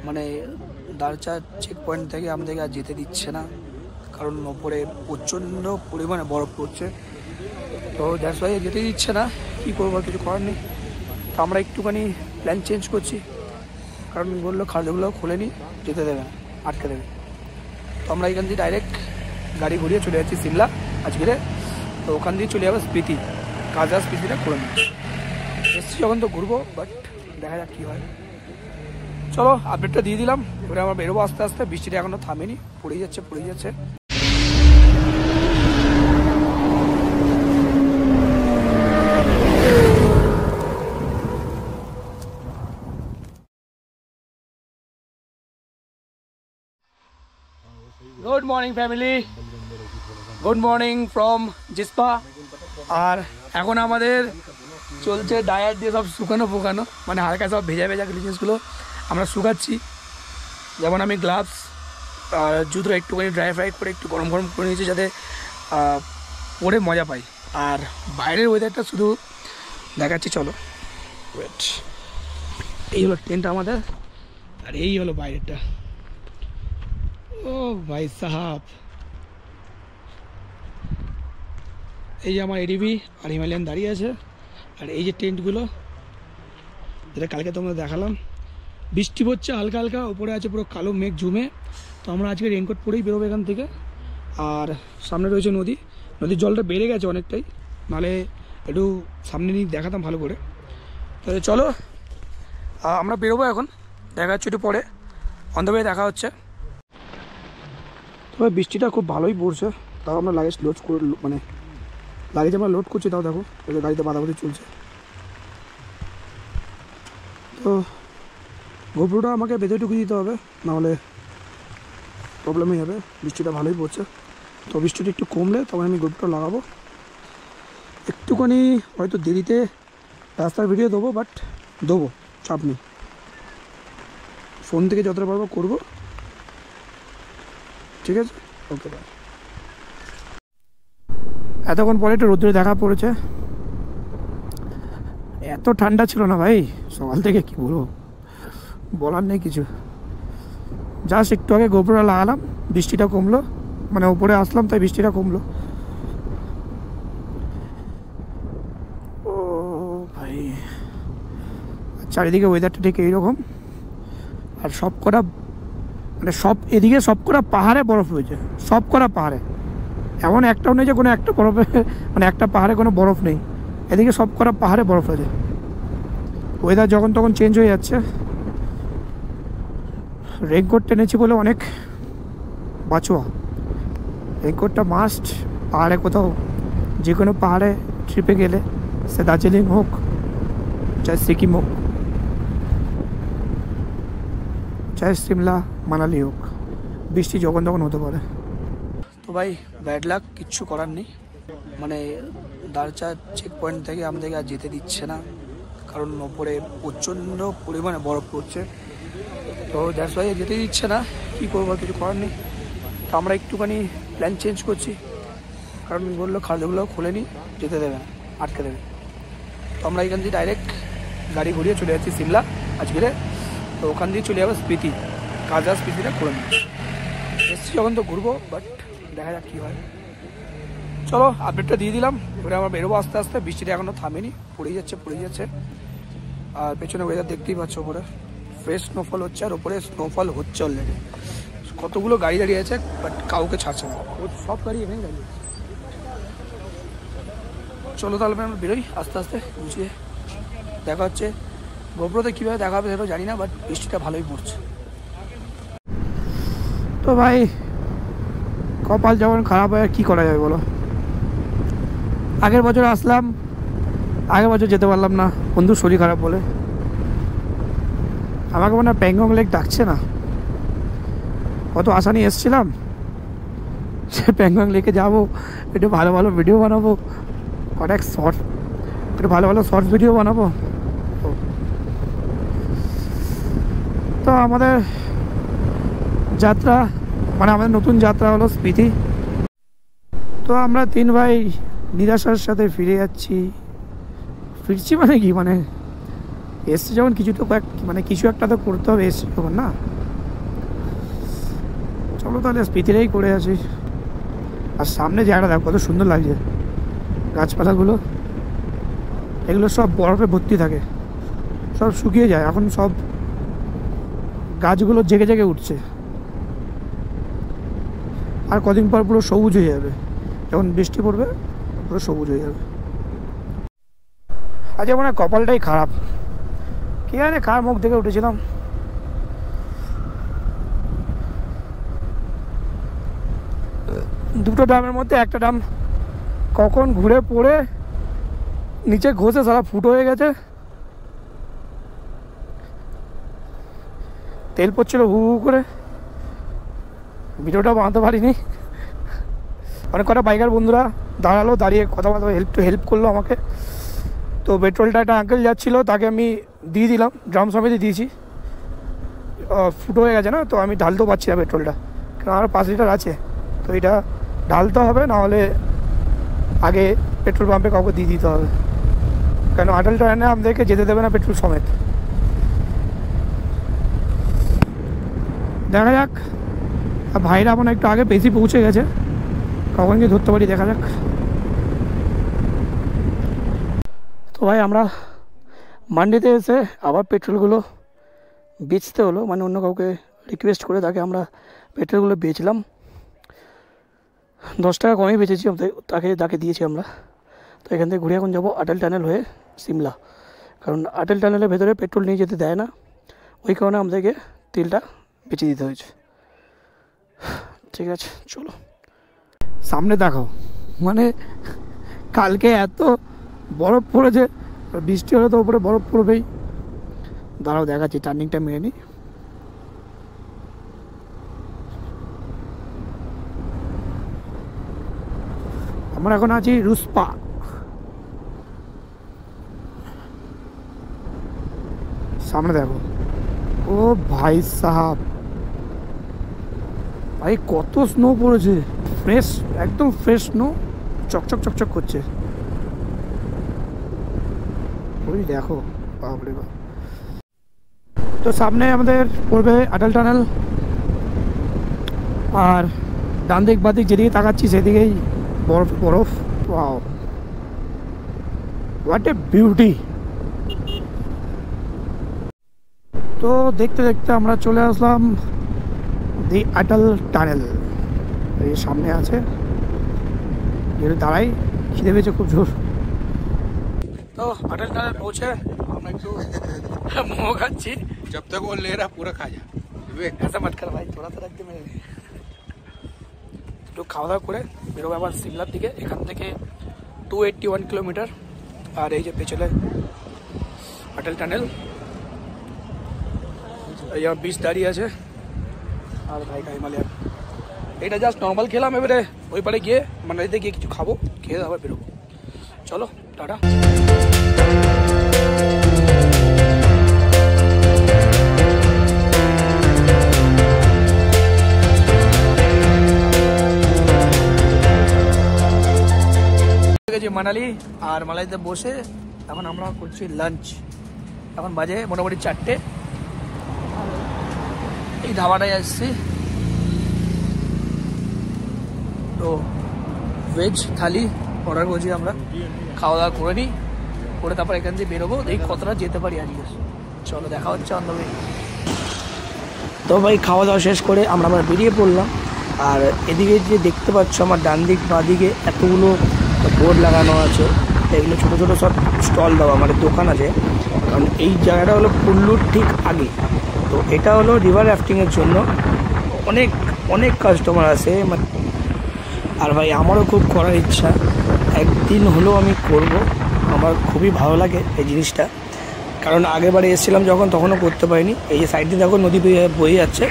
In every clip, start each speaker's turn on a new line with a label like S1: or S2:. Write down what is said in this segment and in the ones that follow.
S1: মানে Darcha check point থেকে আমাদেরকে আর যেতে দিচ্ছে না, কারণ ওপরে প্রচণ্ড পরিমাণে বরফ পড়ছে। তো দ্যাটস ওয়াই যেতে দিচ্ছে না, কী করবো, কিছু করার নেই। তো আমরা একটুখানি প্ল্যান চেঞ্জ করছি, কারণ বললো খালগুলো খুলেনি, যেতে দেবে না, আটকে দেবে। তো আমরা এখান দিয়ে ডাইরেক্ট গাড়ি ঘুরিয়ে চলে যাচ্ছি সিমলা আজকেরে। তো ওখান দিয়ে চলে যাবো স্পিতি, কাজা স্পিতিটা করে নিই। এসছি যখন তো ঘুরবো, বাট দেখা যাক কী হয়। চলো আপডেটটা দিয়ে দিলাম, এবারে আমরা বেরোবো আস্তে আস্তে। বৃষ্টিটা এখনও থামেনি, পড়েই যাচ্ছে। Good morning family, good morning from Jispa. আর এখন আমাদের চলছে ডায়ার দিয়ে সব শুকানো ফোকানো, মানে হালকা সব ভেজা জিনিসগুলো আমরা শুকাচ্ছি। যেমন আমি গ্লাভস আর জুতো একটুখানি ড্রাই ফ্রাই করে একটু গরম করে নিয়েছি, যাতে পরে মজা পাই। আর বাইরের ওয়েদারটা শুধু দেখাচ্ছি, চলো। ওয়েট, এই হলো টেন্ট আমাদের, আর এই হলো বাইরেরটা। ও ভাই সাহাব, এই যে আমার এডিবি আর হিমালয়ান দাঁড়িয়ে আছে। আর এই যে টেন্টগুলো, যেটা কালকে তোমরা দেখালাম, বৃষ্টি পড়ছে হালকা হালকা, উপরে আছে পুরো কালো মেঘ ঝুমে। তো আমরা আজকে রেনকোট পরেই বেরোবো এখান থেকে। আর সামনে রয়েছে নদীর জলটা বেড়ে গেছে অনেকটাই, নাহলে একটু সামনে নিয়ে দেখাতাম ভালো করে। তাহলে চলো আমরা বেরোবো এখন, দেখা হচ্ছে একটু পরে, অন দ্য ওয়ে দেখা হচ্ছে। তবে বৃষ্টিটা খুব ভালোই পড়ছে, তাও আমরা লাগেজ লোড করে, মানে লাগেজ আমরা লোড করছি, তাও দেখো ওদের গাড়িতে বাঁধাবাঁধি চলছে। তো গোপ্রোটা আমাকে বেঁধে ঢুকিয়ে দিতে হবে, নাহলে প্রবলেম হয়ে যাবে। বৃষ্টিটা ভালোই পড়ছে, তো বৃষ্টিটা একটু কমলে তখন আমি গোপ্রোটা লাগাবো। একটুখানি হয়তো দেরিতে রাস্তার ভিডিও দেবো, বাট দেবো, চাপ নেই। ফোন থেকে যতটা পারবো করবো, ঠিক আছে? ওকে, বাই। এতক্ষণ পরে একটু রোদ্রে দেখা পড়েছে, এত ঠান্ডা ছিল না ভাই সকাল থেকে, কি বলবো, বলার নেই কিছু। জাস্ট একটু আগে গোপ্রোটা লাগালাম, বৃষ্টিটা কমলো, মানে উপরে আসলাম তাই বৃষ্টিটা কমলো। ও ভাই, চারিদিকে ওয়েদারটা ঠিক এইরকম। আর এদিকে সব কটা পাহাড়ে বরফ হয়েছে, সব কটা পাহাড়ে, এমন একটাও নেই যে কোনো একটা বরফে, মানে একটা পাহাড়ে কোনো বরফ নেই। এদিকে সব কটা পাহাড়ে বরফ হয়েছে। ওয়েদার যখন তখন চেঞ্জ হয়ে যাচ্ছে। রেইনকোট টেনেছি বলে অনেক বাঁচোয়া, রেইনকোটটা মাস্ট। পাহাড়ে কোথাও, যে কোনো পাহাড়ে ট্রিপে গেলে, সে দার্জিলিং হোক চাहे সিকিম হোক, চাहे সিমলা মানালি হোক, বৃষ্টি যখন তখন হতে পারে। তো ভাই ব্যাড লাক, কিচ্ছু করার নেই। মানে দারচা চেক পয়েন্ট থেকে আমাদেরকে আর যেতে দিচ্ছে না, কারণ ওপরে প্রচণ্ড পরিমাণে বরফ পড়ছে। তো দ্যাটস ওয়াই যেতে দিচ্ছে না, কী করবো, কিছু করার নেই। তো আমরা একটুখানি প্ল্যান চেঞ্জ করছি, কারণ বললো খালগুলো খুলেনি, যেতে দেবে না, আটকে দেবে। তো আমরা এখান দিয়ে ডাইরেক্ট গাড়ি ঘুরিয়ে চলে যাচ্ছি সিমলা আজকেরে। তো ওখান দিয়ে চলে যাবো স্পিতি, কাজা স্পিতিটা করে নিই। এসছি যখন তো ঘুরবো, বাট দেখা যাক কী হয়। চলো আপডেটটা দিয়ে দিলাম, এবারে আমরা বেরোবো আস্তে আস্তে। বৃষ্টিটা এখনও থামেনি, পড়েই যাচ্ছে। আর পেছনে ওয়েদার দেখতেই পাচ্ছ, ওপরে ফ্রেশ স্নোফল হচ্ছে, আর ওপরে স্নোফল হচ্ছে অলরেডি। কতগুলো গাড়ি দাঁড়িয়ে আছে, বাট কাউকে ছাড়ছে না, সব গাড়ি এখানেই দাঁড়িয়ে আছে। চলো তাহলে আমরা বেরোই আস্তে আস্তে গুছিয়ে। দেখা হচ্ছে গোপ্রোতে কীভাবে দেখা হবে সেটাও জানি না, বাট বৃষ্টিটা ভালোই পড়ছে। তো ভাই কপাল যেমন খারাপ হয়, কী করা যাবে বলো। আগের বছর আসলাম, আগের বছর যেতে পারলাম না, বন্ধুর শরীর খারাপ বলে। আমাকে মনে হয় প্যাংগং লেক ডাকছে না, কত আশা নিয়ে এসেছিলাম যে প্যাংগং লেকে যাবো, একটু ভালো ভালো ভিডিও বানাবো, একটু ভালো ভালো শর্টস ভিডিও বানাবো। তো আমাদের যাত্রা, মানে আমাদের নতুন যাত্রা হলো স্পিতি। তো আমরা 3 ভাই নিরাশার সাথে ফিরছি মানে কি, মানে এসছি যখন কিছু তো, মানে কিছু একটা তো করতে হবে, এসছি যখন না। চলো তাহলে স্পিতিরেই করে আছি। আর সামনে জায়গাটা দেখো কত সুন্দর লাগছে, গাছপালাগুলো এগুলো সব বরফে ভর্তি থাকে, সব শুকিয়ে যায়, এখন সব গাছগুলো জেগে জেগে উঠছে। আর কদিন পর পুরো সবুজ হয়ে যাবে, যখন বৃষ্টি পড়বে পুরো সবুজ হয়ে যাবে। আজকে মনে হয় কপালটাই খারাপ, কে জানে কার মুখ দেখে উঠেছিলাম। দুটো ড্রামের মধ্যে একটা ড্রাম কখন ঘুরে পড়ে নিচে ঘষে সারা ফুটো হয়ে গেছে, তেল পড়ছিল হু হু করে, ভিডিওটা বানাতে পারিনি। অনেক কটা বাইকার বন্ধুরা দাঁড়ালো, দাঁড়িয়ে কথা বলতে হেল্প করলো আমাকে। তো পেট্রোলটা একটা আঙ্কেল যাচ্ছিলো, তাকে আমি দিয়ে দিলাম, ড্রাম সমেত দিয়েছি। ফুটো হয়ে গেছে না, তো আমি ঢালতেও পারছি না পেট্রোলটা, কারণ আর 5 লিটার আছে। তো এটা ঢালতে হবে, নাহলে আগে পেট্রোল পাম্পে কাউকে দিয়ে দিতে হবে, কেন আটাল ট্রেনে আমাদেরকে যেতে দেবে না পেট্রোল সমেত। দেখা যাক, আর ভাইরা মনে একটু আগে বেশি পৌঁছে গেছে, কখন গিয়ে ধরতে পারি দেখা যাক। তো ভাই আমরা মান্ডিতে এসে আবার পেট্রোলগুলো বেচতে হলো, মানে অন্য কাউকে রিকোয়েস্ট করে তাকে আমরা পেট্রোলগুলো বেচলাম। 10 টাকা কমই বেচেছি, তাকে দিয়েছি আমরা। তো এখান থেকে ঘুরে এখন যাবো আটাল টানেল হয়ে সিমলা, কারণ আটাল টানেলের ভেতরে পেট্রোল নিয়ে যেতে দেয় না, ওই কারণে আমাদেরকে তেলটা বেচে দিতে হয়েছে। ঠিক আছে চলো, সামনে দেখো, মানে কালকে এত বরফ পড়েছে, বৃষ্টি হলে তো উপরে বরফ পড়বেই। দাঁড়াও দেখাচ্ছি, টার্নিংটা মেরে নিই। আমরা এখন আছি রুসপা, সামনে দেখো। ও ভাই সাহাব, ভাই কত স্নো পড়েছে, ফ্রেশ, একদম ফ্রেশ স্নো, চকচক চকচক করছে। ওই দেখো, বাপরে বাপ। তো সামনে আমাদের পড়বে আটাল টানেল, আর ডান দিক বাদিক যেদিকে তাকাচ্ছি সেদিকেই বরফ বরফ। Wow, what a beauty. তো দেখতে দেখতে আমরা চলে আসলাম দি আটাল টানেল, এই সামনে আছে, দাঁড়াই, খিদে পেয়েছে খুব জোর। তো আটাল টানেল পৌঁছে আমরা একটু মোমো খাচ্ছি।
S2: जब तक वो ले रहा पूरा खा जा,
S1: ऐसा मत कर भाई, थोड़ा सा रखते मेरे। একটু খাওয়া দাওয়া করে বেরোবো আবার সিমলার দিকে। এখান থেকে 281 কিলোমিটার। আর এই যে পেছনে আটাল টানেল, यहाँ बीच দাঁড়িয়ে আছে, আর ভাই হিমালয়ান। এটা জাস্ট নর্মাল খেলাম, এবারে ওই পারে গিয়ে মানালিতে গিয়ে কিছু খাবো, খেয়ে আবার বেরোবো। চলো টাটা। মানালি, আর মানালিতে বসে এখন আমরা করছি লাঞ্চ। এখন বাজে মোটামুটি 4টে। এই ধাবাটায় আসছি, তো ভেজ থালি অর্ডার করছি আমরা, খাওয়া দাওয়া করে নিই, করে তারপর এখান থেকে বেরোবো, এই কতটা যেতে পারি আজকে। চলো দেখা হচ্ছে অন্ধবে। তো ভাই খাওয়া দাওয়া শেষ করে আমরা আবার বেরিয়ে পড়লাম। আর এদিকে যে দেখতে পাচ্ছ আমার ডান দিক বাঁ দিকে এতগুলো বোর্ড লাগানো আছে, এগুলো ছোটো ছোটো সব স্টল দেওয়া, মানে দোকান আছে। কারণ এই জায়গাটা হলো কুল্লুর ঠিক আগে, তো এটা হলো রিভার রাফটিংয়ের জন্য অনেক অনেক কাস্টমার আসে। আর ভাই আমারও খুব করার ইচ্ছা, একদিন হলেও আমি করব, আমার খুবই ভালো লাগে এই জিনিসটা। কারণ আগেরবারে এসেছিলাম যখন, তখনও করতে পারিনি। এই যে সাইড দিয়ে দেখো নদী বয়ে যাচ্ছে,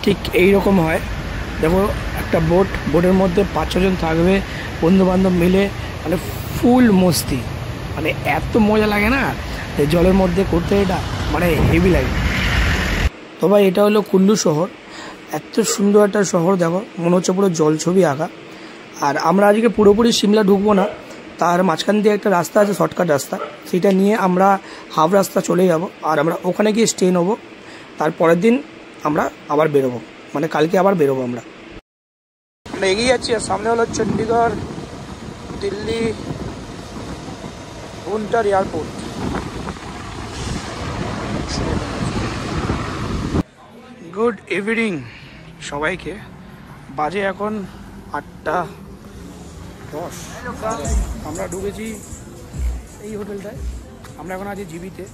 S1: ঠিক এই রকম হয়। দেখো একটা বোটের মধ্যে 5-6 জন থাকবে, বন্ধুবান্ধব মিলে, মানে ফুল মস্তি, মানে এত মজা লাগে না জলের মধ্যে করতে, এটা মানে হেভি লাগে। তো ভাই এটা হলো কুল্লু শহর, এত সুন্দর একটা শহর, দেখো মনে হচ্ছে পুরো জল ছবি আঁকা। আর আমরা আজকে পুরোপুরি সিমলা ঢুকবো না, তার মাঝখান দিয়ে একটা রাস্তা আছে, শর্টকাট রাস্তা, সেটা নিয়ে আমরা হাফ রাস্তা চলে যাব। আর আমরা ওখানে গিয়ে স্টে নেবো, তারপরের দিন আমরা আবার বেরোবো, মানে কালকে আবার বেরোবো আমরা এগিয়ে যাচ্ছি। আর সামনে হলো Chandigarh Delhi Bhuntar airport. Good evening সবাইকে। বাজে এখন 8:10। আমরা ঢুকেছি এই হোটেলটায়, আমরা এখন আছি জিবিতে।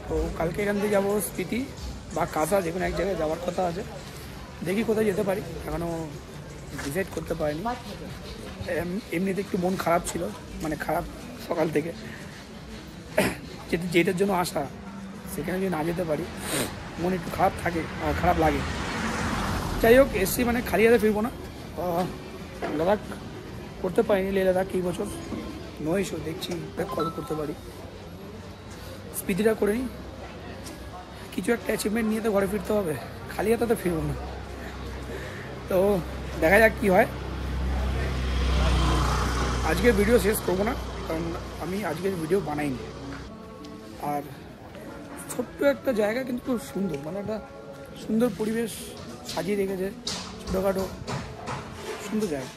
S1: তো কালকে এখান থেকে যাবো স্পিতি বা কাসা, যে কোনো এক জায়গায় যাওয়ার কথা আছে। দেখি কোথায় যেতে পারি, এখনও ডিসাইড করতে পারিনি। এমনিতে একটু মন খারাপ ছিল, মানে খারাপ সকাল থেকে, যেটার জন্য আসা সেখানে যদি না যেতে পারি মন একটু খারাপ থাকে, খারাপ লাগে। যাই হোক, এসছি মানে খালি হাতে ফিরবো না। লাদাখ করতে পারিনি, লে লাদাখ এই বছর। নো ইস্যু, দেখছি কবে করতে পারি। স্পিতিটা করে নিই, কিছু একটা অ্যাচিভমেন্ট নিয়ে তো ঘরে ফিরতে হবে, খালি হাতে তো ফিরবো না। তো দেখা যাক কী হয়। আজকের ভিডিও শেষ করবো না, কারণ আমি আজকের ভিডিও বানাইনি। আর ছোট্ট একটা জায়গা কিন্তু খুব সুন্দর, মানে একটা সুন্দর পরিবেশ সাজিয়ে রেখেছে, ছোটোখাটো সুন্দর জায়গা।